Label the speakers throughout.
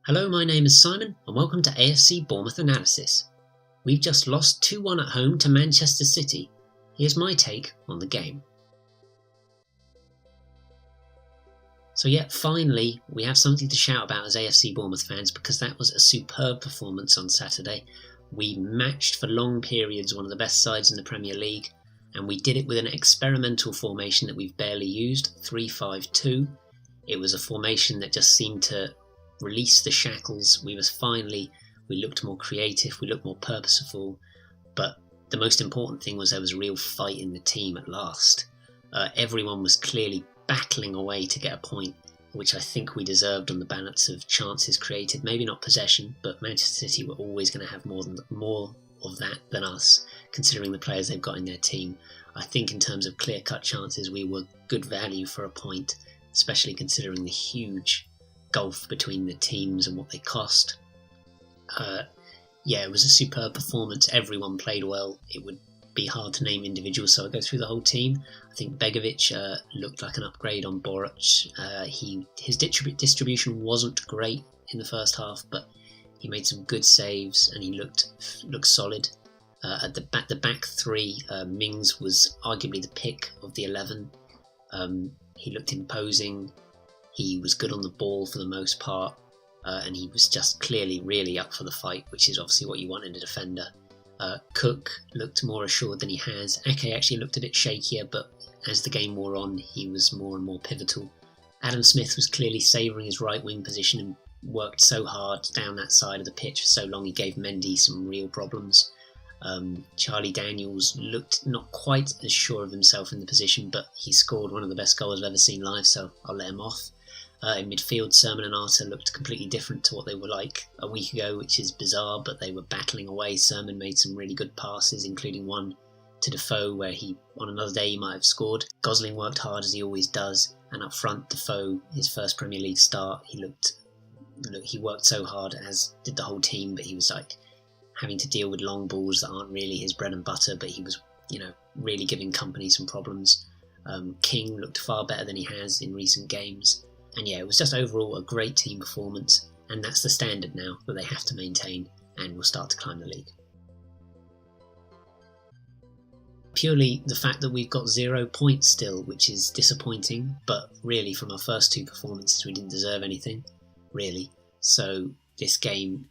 Speaker 1: Hello, my name is Simon and welcome to AFC Bournemouth Analysis. We've just lost 2-1 at home to Manchester City. Here's my take on the game. So finally we have something to shout about as AFC Bournemouth fans because that was a superb performance on Saturday. We matched for long periods one of the best sides in the Premier League, and we did it with an experimental formation that we've barely used, 3-5-2. It was a formation that just seemed to release the shackles. We looked more creative, we looked more purposeful, but the most important thing was there was a real fight in the team at last. Everyone was clearly battling away to get a point, which I think we deserved on the balance of chances created. Maybe not possession, but Manchester City were always going to have more of that than us, considering the players they've got in their team. I think in terms of clear-cut chances, we were good value for a point, especially considering the huge gulf between the teams and what they cost. It was a superb performance. Everyone played well. It would be hard to name individuals, so I'll go through the whole team. I think Begovic looked like an upgrade on Boruc. His distribution wasn't great in the first half, but he made some good saves and he looked solid. At the back three, Mings was arguably the pick of the 11. He looked imposing. He was good on the ball for the most part, and he was just clearly really up for the fight, which is obviously what you want in a defender. Cook looked more assured than he has. Ake actually looked a bit shakier, but as the game wore on, he was more and more pivotal. Adam Smith was clearly savouring his right wing position and worked so hard down that side of the pitch for so long. He gave Mendy some real problems. Charlie Daniels looked not quite as sure of himself in the position, but he scored one of the best goals I've ever seen live, so I'll let him off. In midfield, Sermon and Arter looked completely different to what they were like a week ago, which is bizarre, but they were battling away. Sermon made some really good passes, including one to Defoe where on another day he might have scored. Gosling worked hard as he always does, and up front, Defoe, his first Premier League start, he worked so hard, as did the whole team, but he was like having to deal with long balls that aren't really his bread and butter, but he was, really giving company some problems. King looked far better than he has in recent games. And it was just overall a great team performance, and that's the standard now that they have to maintain, and will start to climb the league. Purely the fact that we've got 0 points still, which is disappointing, but really from our first two performances we didn't deserve anything, really. So this game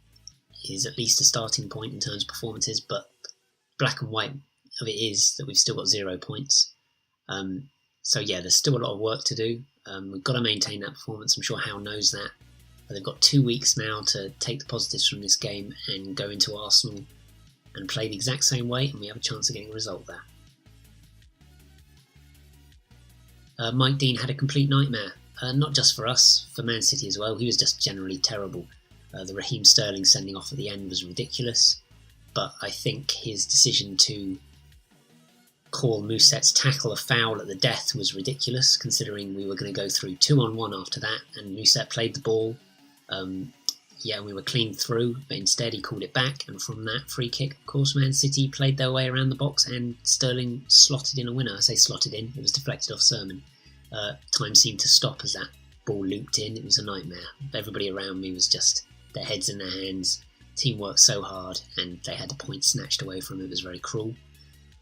Speaker 1: is at least a starting point in terms of performances, but black and white of it is that we've still got 0 points. There's still a lot of work to do. We've got to maintain that performance. I'm sure Howe knows that. They've got 2 weeks now to take the positives from this game and go into Arsenal and play the exact same way, and we have a chance of getting a result there. Mike Dean had a complete nightmare, not just for us, for Man City as well. He was just generally terrible. The Raheem Sterling sending off at the end was ridiculous, but I think his decision to call Mousset's tackle a foul at the death was ridiculous, considering we were going to go through 2-on-1 after that, and Mousset played the ball. We were clean through, but instead he called it back, and from that free kick, of course, Man City played their way around the box, and Sterling slotted in a winner. I say slotted in, it was deflected off Sermon. Time seemed to stop as that ball looped in. It was a nightmare. Everybody around me was just their heads in their hands. Team worked so hard, and they had the point snatched away from them. It was very cruel.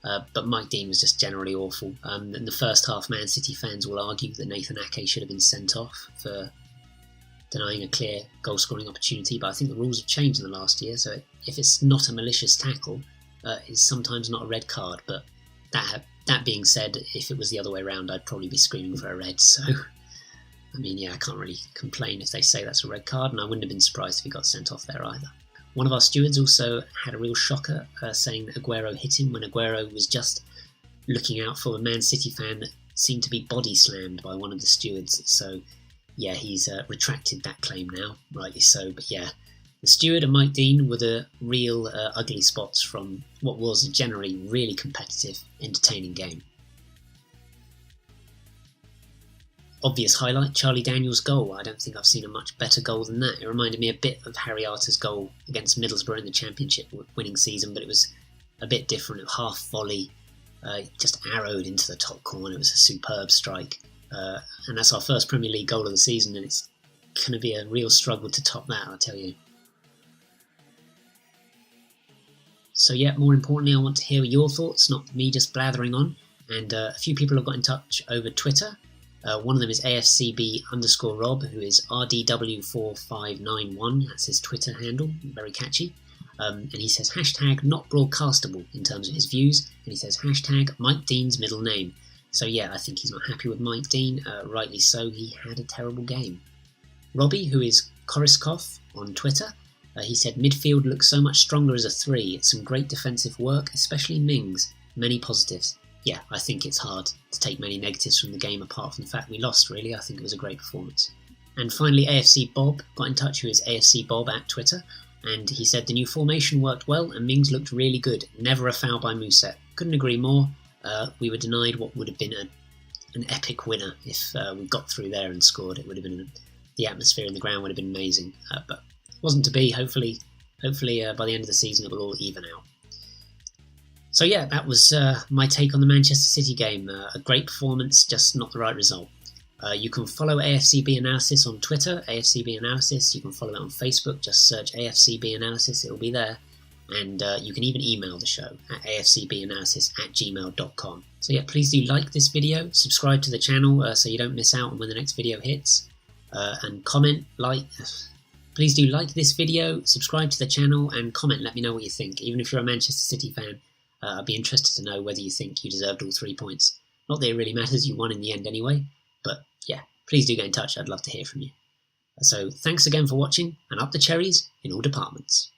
Speaker 1: But Mike Dean was just generally awful. In the first half, Man City fans will argue that Nathan Ake should have been sent off for denying a clear goal-scoring opportunity, but I think the rules have changed in the last year, so if it's not a malicious tackle, it's sometimes not a red card. But that being said, if it was the other way around, I'd probably be screaming for a red, so I can't really complain if they say that's a red card, and I wouldn't have been surprised if he got sent off there either. One of our stewards also had a real shocker, saying that Aguero hit him when Aguero was just looking out for a Man City fan that seemed to be body slammed by one of the stewards. So, he's retracted that claim now, rightly so. But the steward and Mike Dean were the real ugly spots from what was a generally really competitive, entertaining game. Obvious highlight, Charlie Daniels' goal. I don't think I've seen a much better goal than that. It reminded me a bit of Harry Arter's goal against Middlesbrough in the Championship winning season, but it was a bit different. A half volley, just arrowed into the top corner. It was a superb strike. And that's our first Premier League goal of the season, and it's going to be a real struggle to top that, I'll tell you. So yeah, more importantly, I want to hear your thoughts, not me just blathering on. And a few people have got in touch over Twitter. One of them is AFCB_Rob, who is RDW4591. That's his Twitter handle, very catchy. And he says hashtag not broadcastable in terms of his views. And he says hashtag Mike Dean's middle name. So yeah, I think he's not happy with Mike Dean. Rightly so, he had a terrible game. Robbie, who is Koriskov on Twitter, he said midfield looks so much stronger as a 3. It's some great defensive work, especially Mings. Many positives. Yeah, I think it's hard to take many negatives from the game apart from the fact we lost, really. I think it was a great performance. And finally, AFC Bob got in touch, who is AFC Bob at Twitter, and he said the new formation worked well and Mings looked really good. Never a foul by Mousset. Couldn't agree more. We were denied what would have been an epic winner if we got through there and scored. It would have been the atmosphere in the ground would have been amazing, but wasn't to be. Hopefully, by the end of the season it will all even out. So yeah, that was my take on the Manchester City game. A great performance, just not the right result. You can follow AFCB Analysis on Twitter, AFCB Analysis. You can follow it on Facebook, just search AFCB Analysis, it'll be there. And you can even email the show at afcbanalysis@gmail.com. So yeah, please do like this video, subscribe to the channel so you don't miss out on when the next video hits, and comment, please do like this video, subscribe to the channel, and comment, let me know what you think. Even if you're a Manchester City fan, I'd be interested to know whether you think you deserved all 3 points. Not that it really matters, you won in the end anyway, but yeah, please do get in touch, I'd love to hear from you. So thanks again for watching, and up the cherries in all departments.